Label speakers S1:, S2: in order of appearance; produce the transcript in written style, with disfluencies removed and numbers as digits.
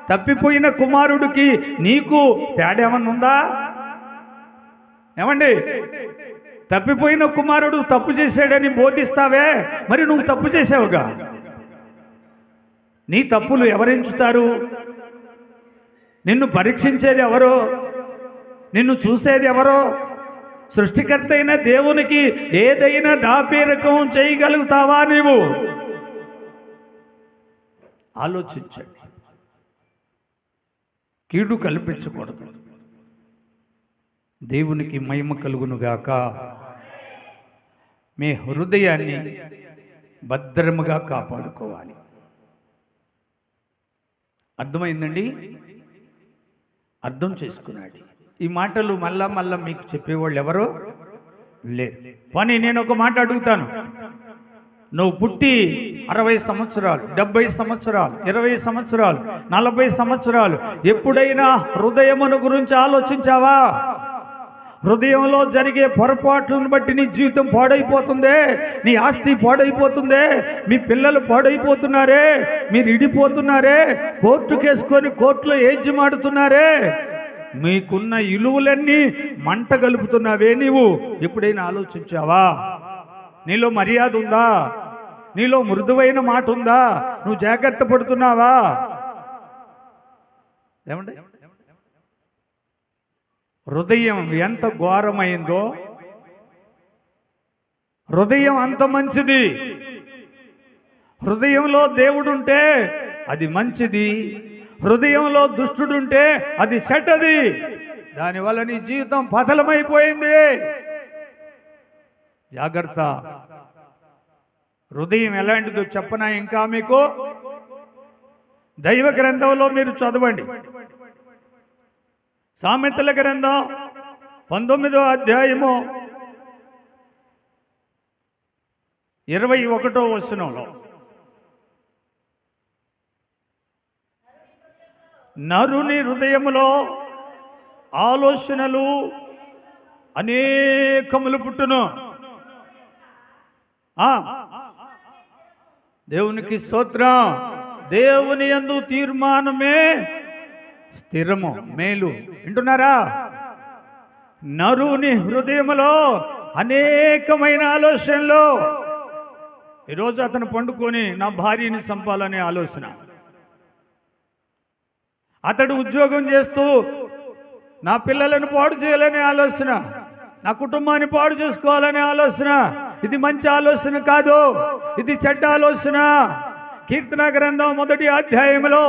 S1: తప్పిపోయిన కుమారుడికి నీకు తేడా ఏమన్నా ఉందా? ఏమండి, తప్పిపోయిన కుమారుడు తప్పు చేశాడని బోధిస్తావే, మరి నువ్వు తప్పు చేసావుగా. నీ తప్పులు ఎవరెంచుతారు? నిన్ను పరీక్షించేది ఎవరో? నిన్ను చూసేది ఎవరో? సృష్టికర్త అయిన దేవునికి ఏదైనా దాపేరకం చేయగలుగుతావా? నీవు ఆలోచించండి. కీడు కల్పించకూడదు. దేవునికి మహిమ కలుగునుగాక. మీ హృదయాన్ని భద్రముగా కాపాడుకోవాలి. అర్థమైందండి? అర్థం చేసుకున్నాడు. ఈ మాటలు మళ్ళా మీకు చెప్పేవాళ్ళు ఎవరో లేరు. కానీ నేను ఒక మాట అడుగుతాను. నువ్వు పుట్టి 60 సంవత్సరాలు, 70 సంవత్సరాలు, 20 సంవత్సరాలు, 40 సంవత్సరాలు ఎప్పుడైనా హృదయమును గురించి ఆలోచించావా? హృదయంలో జరిగే పొరపాట్లను బట్టి నీ జీవితం పాడైపోతుందే, నీ ఆస్తి పాడైపోతుందే, మీ పిల్లలు పాడైపోతున్నారే, మీరు ఇడిపోతున్నారే, కోర్టు కేసుకొని కోర్టులో ఏజ్యమాడుతున్నారే, మీకున్న ఇలువలన్నీ మంట గలుపుతున్నావే. నీవు ఎప్పుడైనా ఆలోచించావా? నీలో మర్యాద ఉందా? నీలో మృదువైన మాట ఉందా? నువ్వు జాగ్రత్త పడుతున్నావా? ఏమండి, హృదయం ఎంత ఘోరమైందో, హృదయం అంత మంచిది. హృదయంలో దేవుడుంటే అది మంచిది, హృదయంలో దుష్టుడుంటే అది చెడ్డది. దానివల్ల నీ జీవితం పతలమైపోయింది. జాగ్రత్త. హృదయం ఎలాంటిదో చెప్పనా ఇంకా మీకు? దైవ గ్రంథంలో మీరు చదవండి. సామెతల గ్రంథం 19వ అధ్యాయము 21వ వచనంలో, నరుని హృదయములో ఆలోచనలు అనేకములు పుట్టును. దేవునికి స్తోత్రం. దేవుని యందు తీర్మానమే స్థిరము, మేలు. వింటున్నారా? నరుని హృదయములో అనేకమైన ఆలోచనలు. ఈరోజు అతను పండుకొని నా భార్యని చంపాలనే ఆలోచన, అతడు ఉద్యోగం చేస్తూ నా పిల్లలను పాడు చేయాలనే ఆలోచన, నా కుటుంబాన్ని పాడు చేసుకోవాలనే ఆలోచన. ఇది మంచి ఆలోచన కాదు, ఇది చెడ్డ ఆలోచన. కీర్తన గ్రంథం 1వ అధ్యాయంలో